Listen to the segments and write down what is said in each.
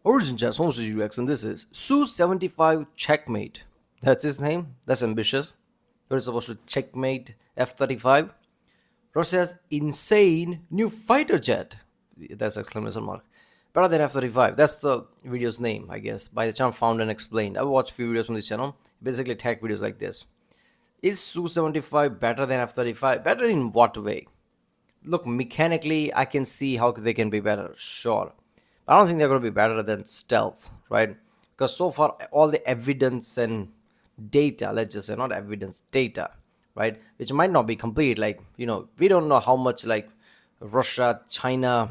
Origin Jazz Homes UX, and this is Su-75 Checkmate. That's his name. That's ambitious. We're supposed to checkmate F-35. Russia's insane new fighter jet. That's exclamation mark. Better than F-35. That's the video's name, I guess. By the time found and explained. I've watched a few videos from this channel. Basically tech videos like this. Is Su-75 better than F-35? Better in what way? Look, mechanically, I can see how they can be better. Sure. I don't think they're going to be better than stealth, right? Because so far, all the evidence and data, let's just say, not evidence, data, right? Which might not be complete. Like, we don't know how much, like, Russia, China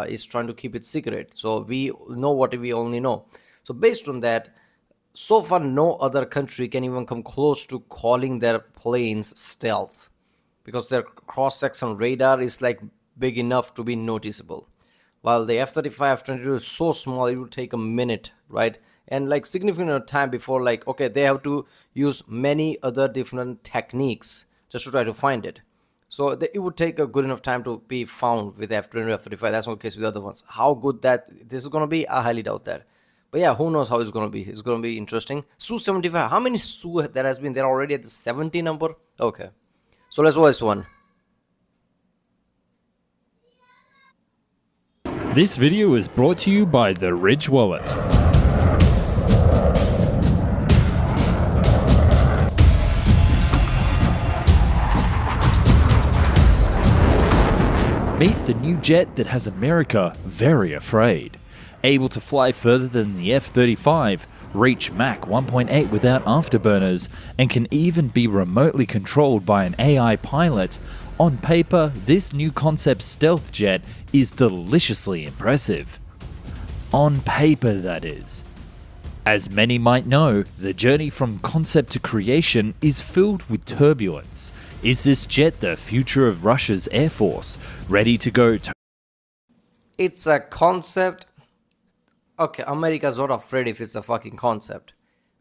is trying to keep it secret. So we know what we only know. So based on that, so far, no other country can even come close to calling their planes stealth because their cross-section radar is like big enough to be noticeable. While the F-35, F-22 is so small, it would take a minute, right? And like significant time before, like, okay, they have to use many other different techniques just to try to find it. So it would take a good enough time to be found with F-22, F-35. That's not the case with the other ones. How good that this is going to be, I highly doubt that. But yeah, who knows how it's going to be. It's going to be interesting. Su-75, how many Su there has been? They're already at the 70 number? Okay. So let's watch one. This video is brought to you by the Ridge Wallet. Meet the new jet that has America very afraid. Able to fly further than the F-35, reach Mach 1.8 without afterburners, and can even be remotely controlled by an AI pilot. On paper, this new concept stealth jet is deliciously impressive. On paper, that is. As many might know, the journey from concept to creation is filled with turbulence. Is this jet the future of Russia's Air Force, ready to go to... It's a concept. Okay, America's not afraid if it's a fucking concept.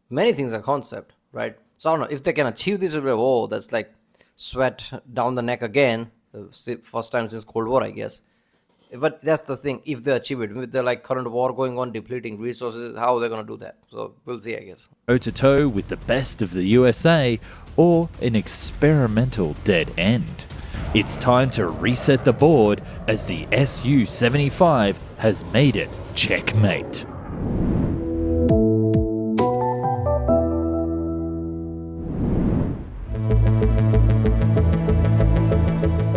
Many things are concept, right? So I don't know, if they can achieve this, oh, that's like sweat down the neck again. First time since Cold War, I guess. But that's the thing, if they achieve it with the like current war going on, depleting resources, how are they going to do that? So we'll see, I guess. toe-to-toe with the best of the USA, or an experimental dead end. It's time to reset the board as the Su-75 has made it checkmate.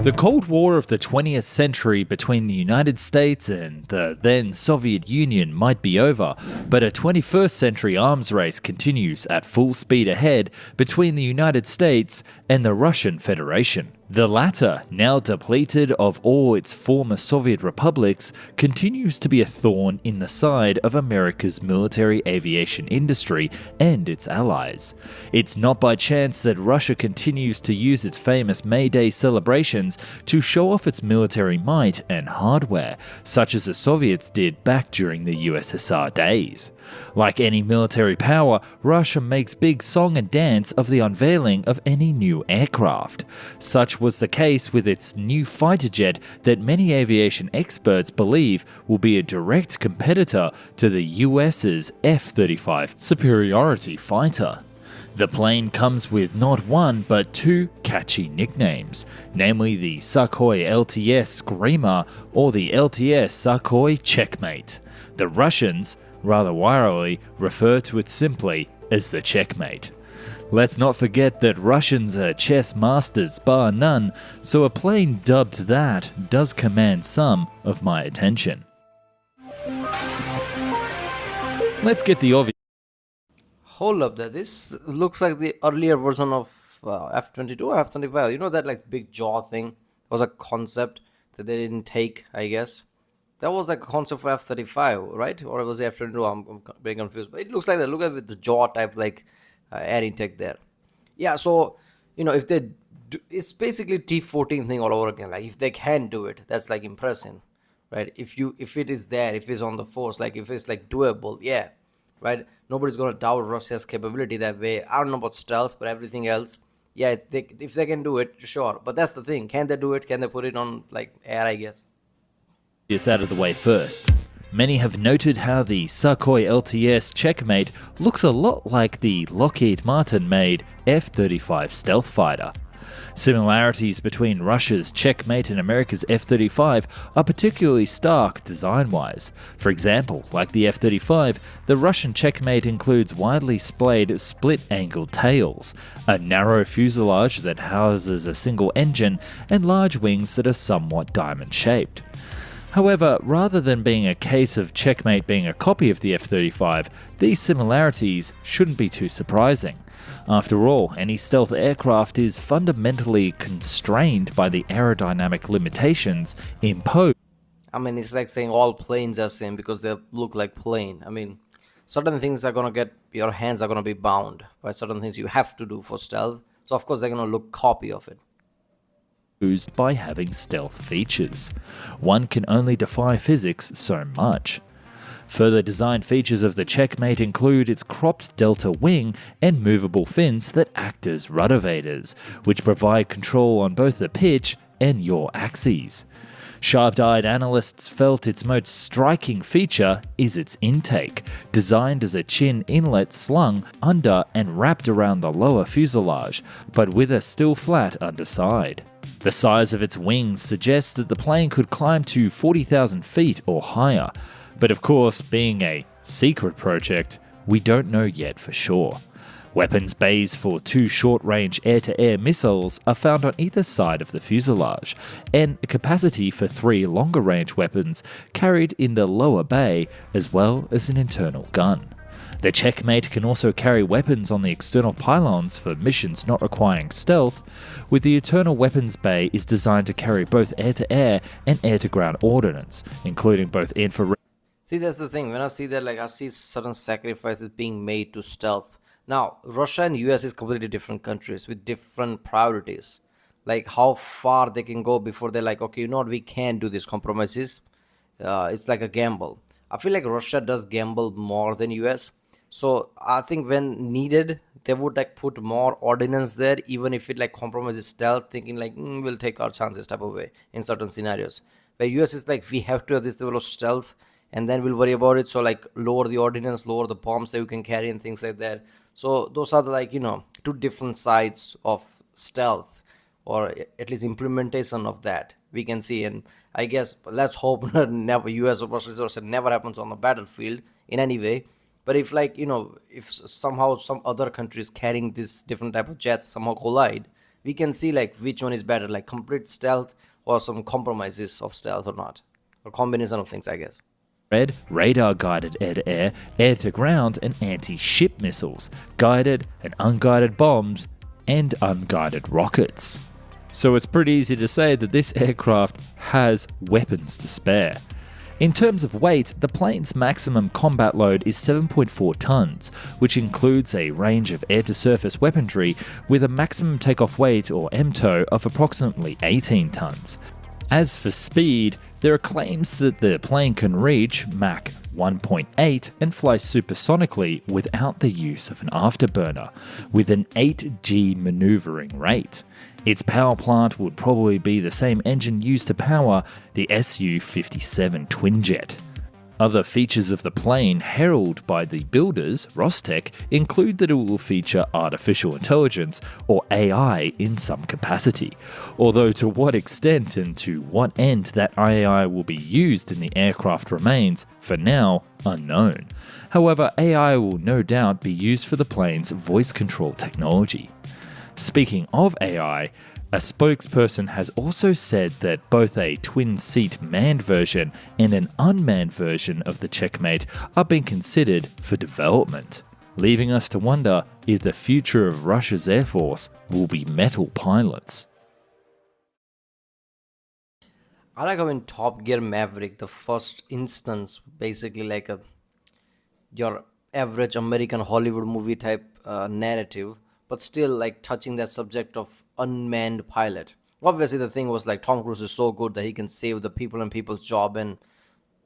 The Cold War of the 20th century between the United States and the then Soviet Union might be over, but a 21st century arms race continues at full speed ahead between the United States and the Russian Federation. The latter, now depleted of all its former Soviet republics, continues to be a thorn in the side of America's military aviation industry and its allies. It's not by chance that Russia continues to use its famous May Day celebrations to show off its military might and hardware, such as the Soviets did back during the USSR days. Like any military power, Russia makes big song and dance of the unveiling of any new aircraft. Such was the case with its new fighter jet that many aviation experts believe will be a direct competitor to the US's F-35 superiority fighter. The plane comes with not one but two catchy nicknames, namely the Sukhoi LTS Screamer or the LTS Sukhoi Checkmate. The Russians, rather wirily, refer to it simply as the Checkmate. Let's not forget that Russians are chess masters bar none, so a plane dubbed that does command some of my attention. Let's get the obvious. Hold up there. This looks like the earlier version of F-22 or F-35. You know that like big jaw thing was a concept that they didn't take, I guess. That was like a concept for F-35, right? Or it was F-22? I'm very confused. But it looks like that. Look at the jaw type like air intake there. Yeah, so, if they do, it's basically T-14 thing all over again. Like if they can do it, that's like impressive, right? If it is there, if it's on the force, like if it's like doable, yeah, right? Nobody's gonna doubt Russia's capability that way. I don't know about stealth, but everything else, yeah, if they can do it, sure. But that's the thing. Can they do it? Can they put it on like air, I guess? Out of the way first. Many have noted how the Sukhoi LTS Checkmate looks a lot like the Lockheed Martin made F-35 stealth fighter. Similarities between Russia's Checkmate and America's F-35 are particularly stark design-wise. For example, like the F-35, the Russian Checkmate includes widely splayed split-angled tails, a narrow fuselage that houses a single engine, and large wings that are somewhat diamond-shaped. However, rather than being a case of Checkmate being a copy of the F-35, these similarities shouldn't be too surprising. After all, any stealth aircraft is fundamentally constrained by the aerodynamic limitations imposed. I mean, it's like saying all planes are same because they look like plane. I mean, certain things are gonna get your hands are gonna be bound by certain things you have to do for stealth. So of course they're gonna look copy of it. By having stealth features. One can only defy physics so much. Further design features of the Checkmate include its cropped delta wing and movable fins that act as ruddervators, which provide control on both the pitch and yaw axes. Sharp-eyed analysts felt its most striking feature is its intake, designed as a chin inlet slung under and wrapped around the lower fuselage, but with a still flat underside. The size of its wings suggests that the plane could climb to 40,000 feet or higher, but of course, being a secret project, we don't know yet for sure. Weapons bays for 2 short-range air-to-air missiles are found on either side of the fuselage, and a capacity for 3 longer-range weapons carried in the lower bay, as well as an internal gun. The Checkmate can also carry weapons on the external pylons for missions not requiring stealth, with the internal weapons bay is designed to carry both air-to-air and air-to-ground ordnance, including both infrared. See, that's the thing. When I see that, like I see certain sacrifices being made to stealth. Now, Russia and US is completely different countries with different priorities. Like how far they can go before they're like, okay, you know what, we can't do these compromises. It's like a gamble. I feel like Russia does gamble more than US. So I think when needed, they would like put more ordinance there, even if it like compromises stealth, thinking like we'll take our chances type of way in certain scenarios. Where US is like we have to have this level of stealth, and then we'll worry about it. So like lower the ordinance, lower the bombs that you can carry and things like that. So those are the, like, you know, two different sides of stealth, or at least implementation of that we can see. And I guess let's hope never US versus never happens on the battlefield in any way. But if, like, you know, if somehow some other countries carrying this different type of jets somehow collide, we can see like which one is better, like complete stealth or some compromises of stealth or not, or combination of things, I guess. Radar-guided air-to-air, air-to-ground and anti-ship missiles, guided and unguided bombs, and unguided rockets. So it's pretty easy to say that this aircraft has weapons to spare. In terms of weight, the plane's maximum combat load is 7.4 tons, which includes a range of air-to-surface weaponry with a maximum takeoff weight, or MTOW, of approximately 18 tons. As for speed, there are claims that the plane can reach Mach 1.8 and fly supersonically without the use of an afterburner, with an 8G maneuvering rate. Its power plant would probably be the same engine used to power the Su-57 twinjet. Other features of the plane heralded by the builders, Rostec, include that it will feature artificial intelligence, or AI, in some capacity, although to what extent and to what end that AI will be used in the aircraft remains, for now, unknown. However, AI will no doubt be used for the plane's voice control technology. Speaking of AI, a spokesperson has also said that both a twin-seat manned version and an unmanned version of the Checkmate are being considered for development, leaving us to wonder if the future of Russia's Air Force will be metal pilots. I like how in Top Gear Maverick, the first instance, basically like a your average American Hollywood movie type narrative, but still like touching that subject of unmanned pilot. Obviously, the thing was like Tom Cruise is so good that he can save the people and people's job, and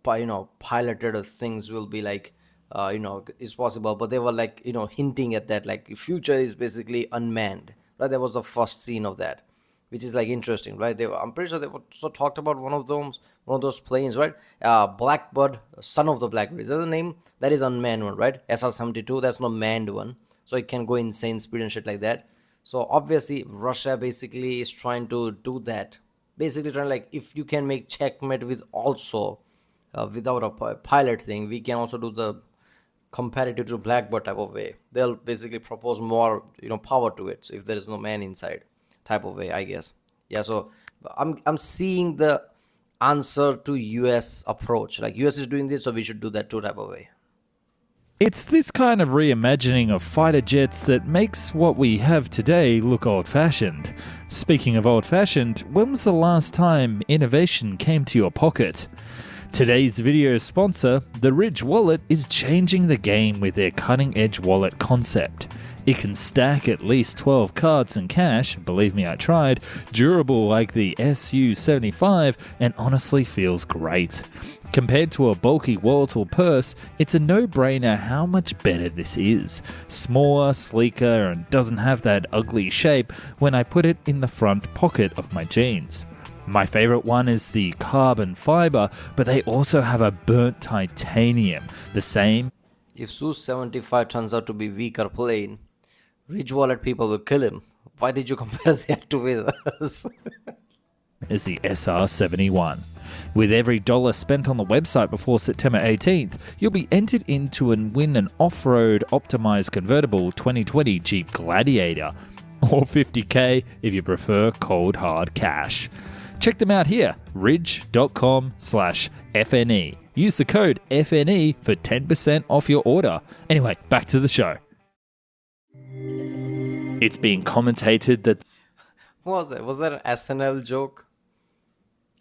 piloted things will be like is possible. But they were like hinting at that like future is basically unmanned. Right, that was the first scene of that. which is like interesting, right? I'm pretty sure they also talked about one of those planes, right? Blackbird, son of the Blackbird. Is that the name? That is unmanned one, right? SR-72. That's not manned one, so it can go insane speed and shit like that. So obviously, Russia basically is trying to do that. Basically, trying like if you can make checkmate with also without a pilot thing, we can also do the comparative to Blackbird type of way. They'll basically propose more, power to it. So if there is no man inside, type of way, I guess. Yeah. So I'm seeing the answer to US approach. Like US is doing this, so we should do that too, type of way. It's this kind of reimagining of fighter jets that makes what we have today look old-fashioned. Speaking of old-fashioned, when was the last time innovation came to your pocket? Today's video sponsor, the Ridge Wallet, is changing the game with their cutting-edge wallet concept. It can stack at least 12 cards and cash, believe me I tried, durable like the SU-75, and honestly feels great. Compared to a bulky wallet or purse, it's a no-brainer how much better this is. Smaller, sleeker, and doesn't have that ugly shape when I put it in the front pocket of my jeans. My favorite one is the carbon fiber, but they also have a burnt titanium, the same. If Su-75 turns out to be weaker plane, Ridge Wallet people will kill him. Why did you compare that to with us? Is the SR-71. With every dollar spent on the website before September 18th, you'll be entered into and win an off-road optimized convertible 2020 Jeep Gladiator, or $50K if you prefer cold hard cash. Check them out here, ridge.com/FNE. Use the code FNE for 10% off your order. Anyway, back to the show. It's being commentated that... What was that? Was that an SNL joke?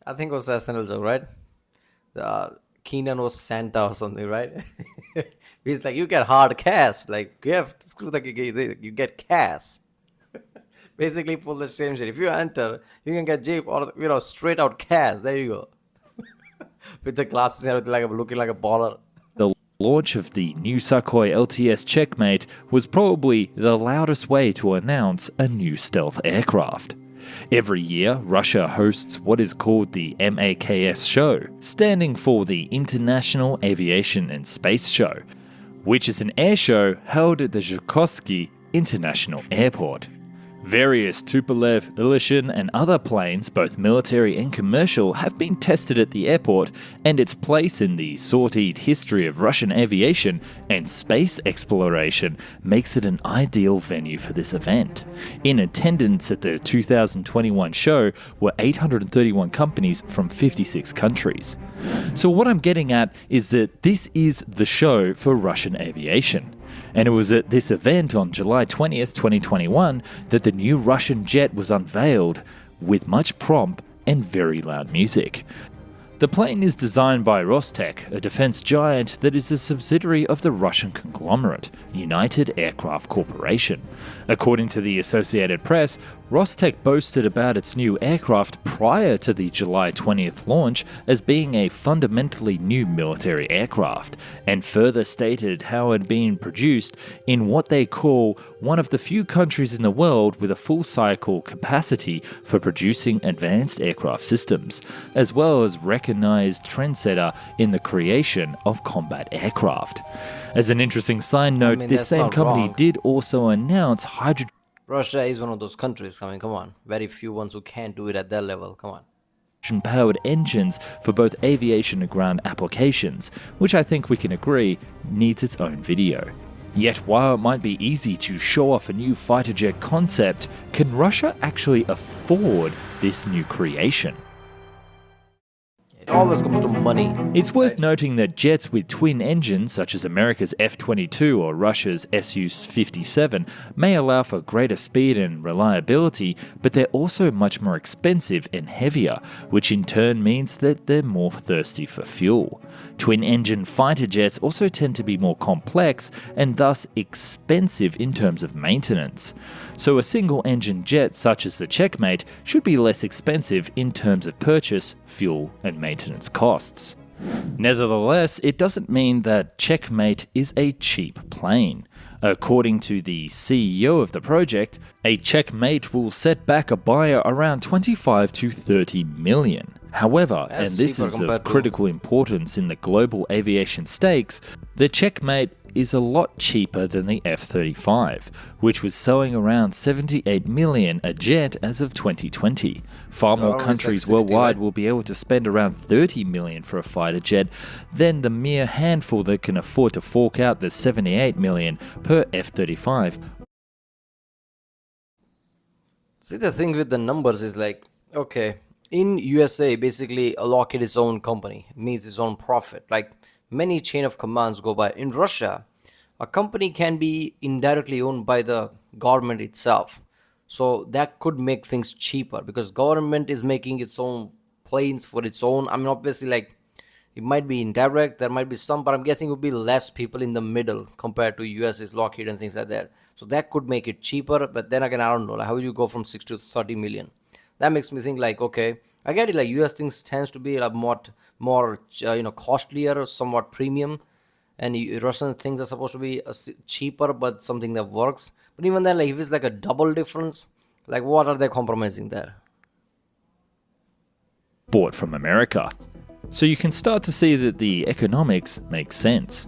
I think it was an SNL joke, right? Keenan was Santa or something, right? He's like, you get hard cash. Like, screw that, you get cash. Basically pull the same shit. If you enter, you can get Jeep or straight out cash. There you go. With the glasses and everything, like looking like a baller. The launch of the new Sukhoi LTS Checkmate was probably the loudest way to announce a new stealth aircraft. Every year, Russia hosts what is called the MAKS show, standing for the International Aviation and Space Show, which is an air show held at the Zhukovsky International Airport. Various Tupolev, Ilyushin and other planes, both military and commercial, have been tested at the airport, and its place in the sorted history of Russian aviation and space exploration makes it an ideal venue for this event. In attendance at the 2021 show were 831 companies from 56 countries. So what I'm getting at is that this is the show for Russian aviation. And it was at this event on July 20th, 2021 that the new Russian jet was unveiled with much pomp and very loud music. The plane is designed by Rostec, a defense giant that is a subsidiary of the Russian conglomerate, United Aircraft Corporation. According to the Associated Press, Rostec boasted about its new aircraft prior to the July 20th launch as being a fundamentally new military aircraft, and further stated how it had been produced in what they call one of the few countries in the world with a full cycle capacity for producing advanced aircraft systems, as well as recognized trendsetter in the creation of combat aircraft. As an interesting side note, this same company did also announce hydrogen. Russia is one of those countries. I mean, come on. Very few ones who can do it at that level. Come on. Powered engines for both aviation and ground applications, which I think we can agree needs its own video. Yet while it might be easy to show off a new fighter jet concept, can Russia actually afford this new creation? It always comes to money. It's worth noting that jets with twin engines, such as America's F-22 or Russia's Su-57, may allow for greater speed and reliability, but they're also much more expensive and heavier, which in turn means that they're more thirsty for fuel. Twin-engine fighter jets also tend to be more complex and thus expensive in terms of maintenance. So a single-engine jet such as the Checkmate should be less expensive in terms of purchase, fuel, and maintenance costs. Nevertheless, it doesn't mean that Checkmate is a cheap plane. According to the CEO of the project, a Checkmate will set back a buyer around 25 to 30 million. However, That's and this cheaper is compared of to- critical importance in the global aviation stakes, the Checkmate is a lot cheaper than the F-35, which was selling around 78 million a jet as of 2020. Far more Around it's countries like 60, worldwide right? will be able to spend around 30 million for a fighter jet than the mere handful that can afford to fork out the 78 million per F-35. See, the thing with the numbers is like, okay, in USA, basically, Lockheed is its own company, means its own profit. Like many chain of commands go by. In Russia, a company can be indirectly owned by the government itself. So that could make things cheaper because government is making its own planes for its own. I mean, obviously, like it might be indirect, there might be some, but I'm guessing it would be less people in the middle compared to US's Lockheed and things like that. So that could make it cheaper, but then again, I don't know. Like, how do you go from 6 to 30 million? That makes me think like, okay, I get it. Like US things tends to be like more costlier, somewhat premium, and Russian things are supposed to be cheaper, but something that works. But even then, like if it's like a double difference, like what are they compromising there? Bought from America. So you can start to see that the economics make sense.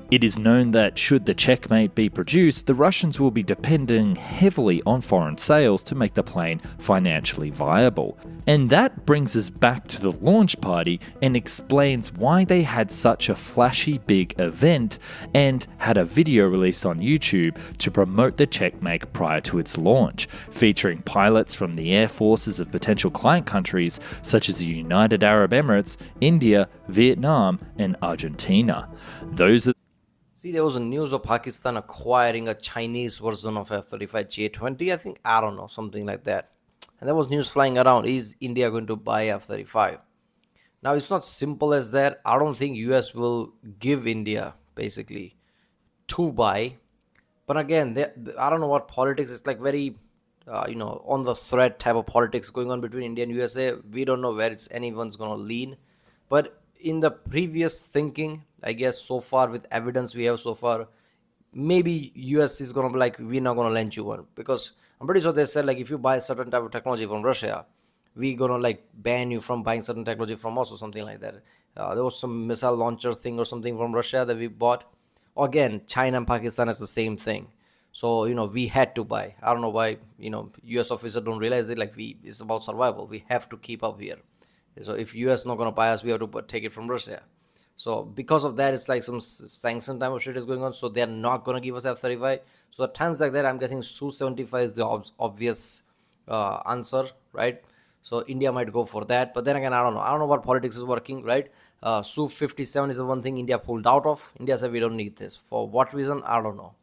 It is known that should the Checkmate be produced, the Russians will be depending heavily on foreign sales to make the plane financially viable. And that brings us back to the launch party and explains why they had such a flashy big event and had a video released on YouTube to promote the Checkmate prior to its launch, featuring pilots from the air forces of potential client countries such as the United Arab Emirates, India, Vietnam, and Argentina. Those are See, there was a news of Pakistan acquiring a Chinese version of F-35 J-20, I think, I don't know, something like that. And there was news flying around, is India going to buy F-35? Now, it's not simple as that. I don't think US will give India, basically, to buy. But again, I don't know what politics, it's like very, on the thread type of politics going on between India and USA. We don't know where anyone's going to lean. But in the previous thinking, I guess so far with evidence we have so far, maybe US is gonna be like, we're not gonna lend you one, because I'm pretty sure they said like if you buy a certain type of technology from Russia, we gonna like ban you from buying certain technology from us or something like that. There was some missile launcher thing or something from Russia that we bought. Again, China and Pakistan is the same thing. So we had to buy. I don't know why US officers don't realize it. Like it's about survival. We have to keep up here. So if US not gonna buy us, we have to take it from Russia. So because of that, it's like some sanction type of shit is going on. So they're not gonna give us F-35. So at times like that, I'm guessing Su-75 is the obvious answer, right? So India might go for that. But then again, I don't know. I don't know what politics is working, right? Su-57 is the one thing India pulled out of. India said we don't need this. For what reason? I don't know.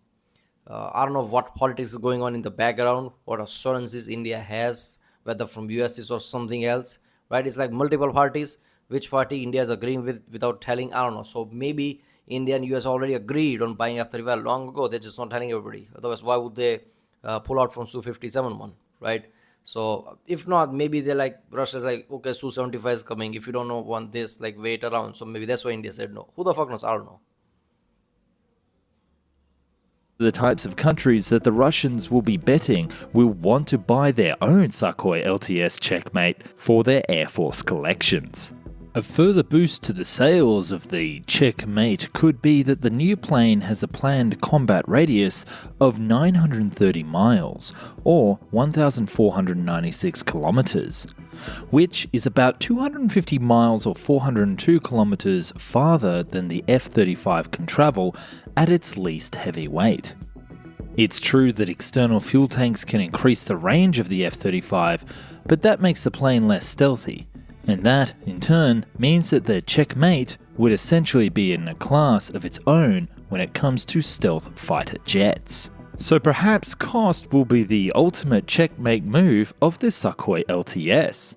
I don't know what politics is going on in the background, what assurances India has, whether from US or something else, right? It's like multiple parties. Which party India is agreeing with without telling? I don't know. So maybe India and US already agreed on buying F-35 long ago. They're just not telling everybody. Otherwise, why would they pull out from Su-57 one, right? So if not, maybe they're like, Russia's like, okay, Su-75 is coming. If you don't know, want this, like wait around. So maybe that's why India said no. Who the fuck knows? I don't know. the types of countries that the Russians will be betting will want to buy their own Sukhoi LTS Checkmate for their Air Force collections. A further boost to the sales of the Checkmate could be that the new plane has a planned combat radius of 930 miles, or 1,496 kilometers, which is about 250 miles or 402 kilometers farther than the F-35 can travel at its least heavy weight. It's true that external fuel tanks can increase the range of the F-35, but that makes the plane less stealthy. And that, in turn, means that the Checkmate would essentially be in a class of its own when it comes to stealth fighter jets. So perhaps cost will be the ultimate checkmate move of the Sukhoi LTS.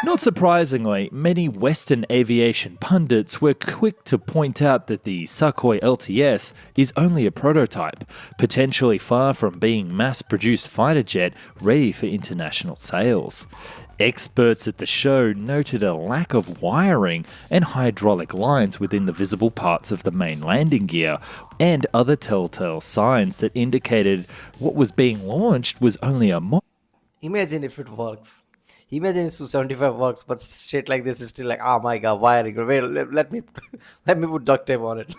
Not surprisingly, many Western aviation pundits were quick to point out that the Sukhoi LTS is only a prototype, potentially far from being mass-produced fighter jet ready for international sales. Experts at the show noted a lack of wiring and hydraulic lines within the visible parts of the main landing gear, and other telltale signs that indicated what was being launched was only a Imagine if it works. Imagine if Su-75 works, but shit like this is still like, oh my god, wiring. Wait, let me let me put duct tape on it.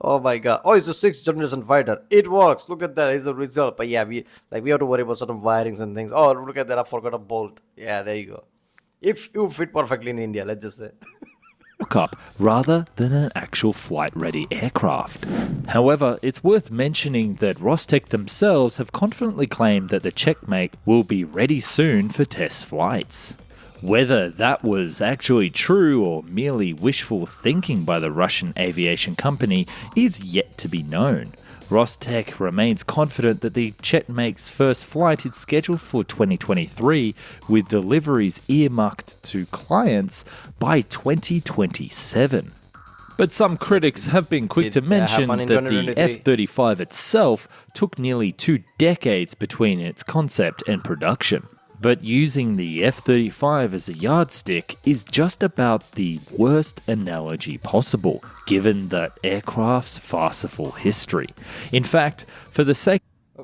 Oh my god. Oh, it's a sixth generation fighter. It works. Look at that. It's a result. But yeah, we have to worry about certain wirings and things. Oh, look at that. I forgot a bolt. Yeah, there you go. If you fit perfectly in India, let's just say. mock-up rather than an actual flight-ready aircraft. However, it's worth mentioning that Rostec themselves have confidently claimed that the Checkmate will be ready soon for test flights. Whether that was actually true or merely wishful thinking by the Russian aviation company is yet to be known. Rostec remains confident that the Checkmate's first flight is scheduled for 2023, with deliveries earmarked to clients by 2027. But some critics have been quick to mention that the F-35 itself took nearly 2 decades between its concept and production. But using the F-35 as a yardstick is just about the worst analogy possible, given that aircraft's farcical history. In fact, for the sake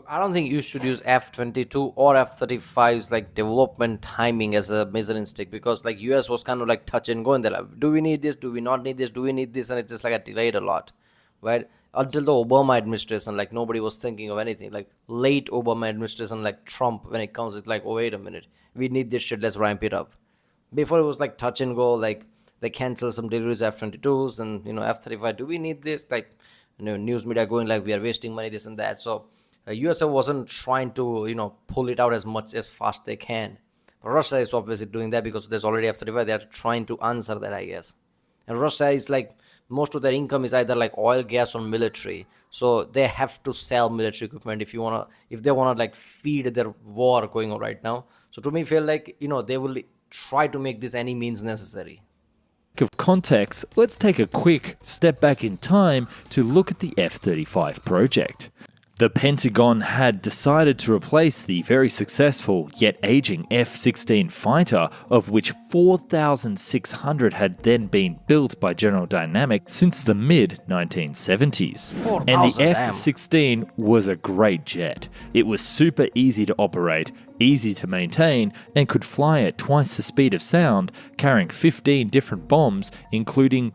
I don't think you should use F-22 or F-35's like development timing as a measuring stick, because like US was kind of like touch and go, and they're like, do we need this? Do we not need this? Do we need this? And it's just like a delayed a lot, right? Until the Obama administration, like nobody was thinking of anything. Like late Obama administration, like Trump, when it comes, it's like, oh wait a minute, we need this shit, let's ramp it up. Before it was like touch and go, like they cancel some deliveries F-22s and F-35. Do we need this? Like news media going like we are wasting money, this and that. So USA wasn't trying to pull it out as much as fast they can. But Russia is obviously doing that because there's already F-35. They are trying to answer that, I guess. And Russia is like, most of their income is either like oil, gas, or military. So they have to sell military equipment if they wanna like feed their war going on right now. So to me, feel like they will try to make this any means necessary. of context, let's take a quick step back in time to look at the F-35 project. The Pentagon had decided to replace the very successful yet aging F-16 fighter, of which 4,600 had then been built by General Dynamics since the mid-1970s. And the F-16 was a great jet. It was super easy to operate, easy to maintain, and could fly at twice the speed of sound, carrying 15 different bombs, including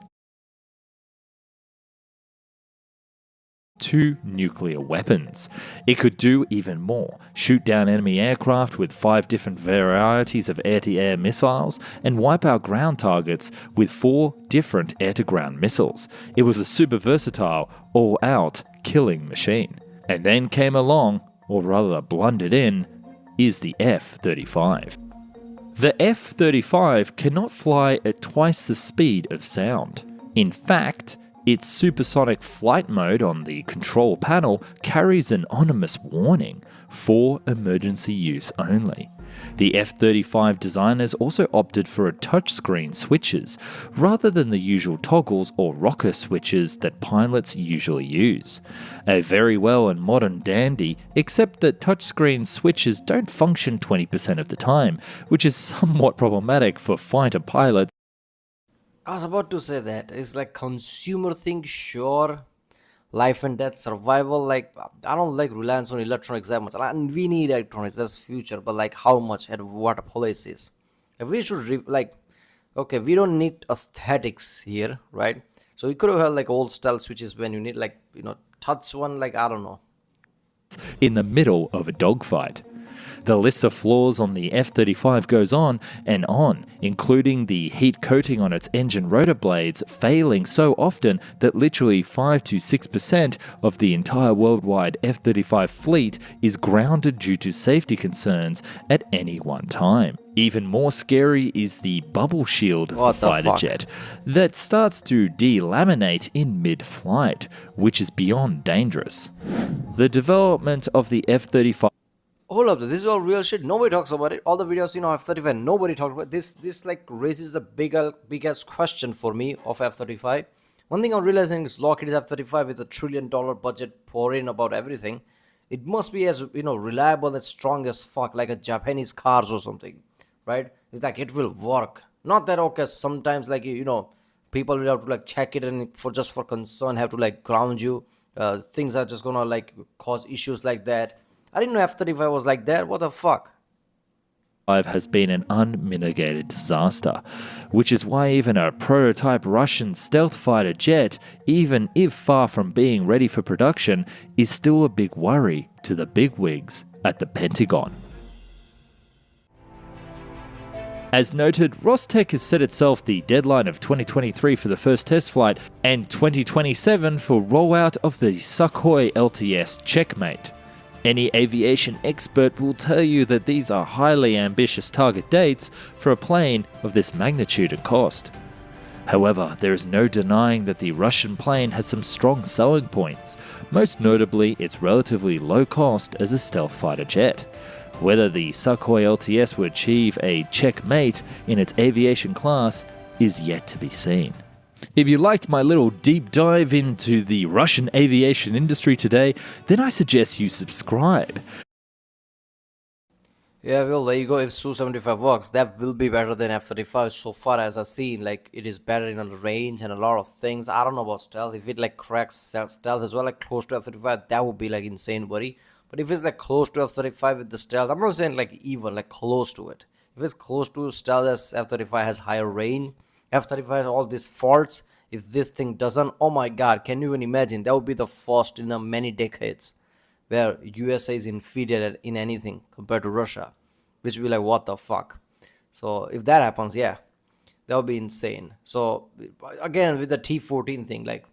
2 nuclear weapons. It could do even more, shoot down enemy aircraft with 5 different varieties of air-to-air missiles, and wipe out ground targets with 4 different air-to-ground missiles. It was a super versatile, all-out killing machine. And then came along, or rather blundered in, is the F-35. The F-35 cannot fly at twice the speed of sound. In fact, its supersonic flight mode on the control panel carries an ominous warning for emergency use only. The F-35 designers also opted for touchscreen switches rather than the usual toggles or rocker switches that pilots usually use. A very well and modern dandy, except that touchscreen switches don't function 20% of the time, which is somewhat problematic for fighter pilots. I was about to say that. It's like consumer thing, sure. Life and death, survival. Like, I don't like reliance on electronics that much. And we need electronics, that's future. But like, how much and what policies? If we should, okay, we don't need aesthetics here, right? So we could have had like old style switches when you need like, touch one, like, I don't know. In the middle of a dogfight. The list of flaws on the F-35 goes on, including the heat coating on its engine rotor blades failing so often that literally 5 to 6% of the entire worldwide F-35 fleet is grounded due to safety concerns at any one time. Even more scary is the bubble shield of the fighter jet that starts to delaminate in mid-flight, which is beyond dangerous. The development of the F-35. Hold up, this is all real shit. Nobody talks about it. All the videos, F-35, nobody talks about this. This like raises the biggest question for me of F-35. One thing I'm realizing is Lockheed's F-35 with $1 trillion budget pouring about everything. it must be as reliable and strong as fuck, like a Japanese cars or something, right? It's like it will work. Not that okay. Sometimes like people will have to like check it and for just for concern have to like ground you. Things are just gonna like cause issues like that. I didn't know F-35 was like that. What the fuck? Has been an unmitigated disaster, which is why even a prototype Russian stealth fighter jet, even if far from being ready for production, is still a big worry to the bigwigs at the Pentagon. As noted, Rostec has set itself the deadline of 2023 for the first test flight and 2027 for rollout of the Sukhoi LTS Checkmate. Any aviation expert will tell you that these are highly ambitious target dates for a plane of this magnitude and cost. However, there is no denying that the Russian plane has some strong selling points, most notably its relatively low cost as a stealth fighter jet. Whether the Sukhoi LTS will achieve a checkmate in its aviation class is yet to be seen. If you liked my little deep dive into the Russian aviation industry today, then I suggest you subscribe. Yeah, well, there you go. If Su-75 works, that will be better than F-35 so far as I've seen. Like, it is better in a range and a lot of things. I don't know about stealth. If it like cracks stealth as well, like close to F-35, that would be like insane, buddy. But if it's like close to F-35 with the stealth, I'm not saying like even, like close to it. If it's close to stealth as F-35 has higher range, F-35 has all these faults. If this thing doesn't, oh my god, can you even imagine? That would be the first in many decades where USA is inferior in anything compared to Russia, which will be like, what the fuck? So if that happens, yeah, that would be insane. So again, with the T-14 thing, like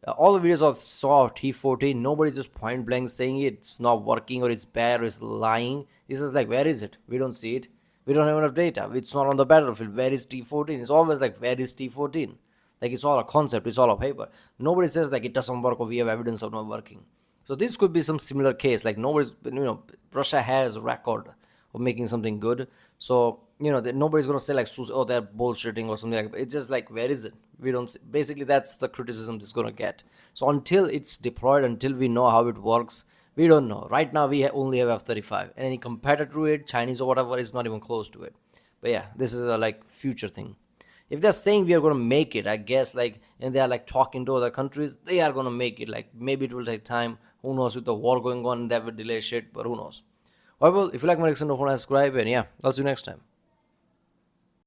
all the videos I saw of T-14, nobody's just point blank saying it's not working or it's bad or it's lying. It's just like, where is it? We don't see it. We don't have enough data. It's not on the battlefield. Where is T-14? It's always like, where is T-14? Like, it's all a concept. It's all a paper. Nobody says like it doesn't work or we have evidence of not working. So this could be some similar case. Like nobody's, Russia has a record of making something good. So nobody's gonna say like, oh, they're bullshitting or something like that. It's just like, where is it? We don't see. Basically, that's the criticism it's gonna get. So until it's deployed, until we know how it works, we don't know. Right now, we only have F-35, and any competitor to it, Chinese or whatever, is not even close to it. But yeah, this is a like future thing. If they're saying we are gonna make it, I guess like, and they are like talking to other countries, they are gonna make it. Like maybe it will take time. Who knows, with the war going on, that will delay shit. But who knows? Well, if you like my reaction, don't forget to subscribe, and yeah, I'll see you next time.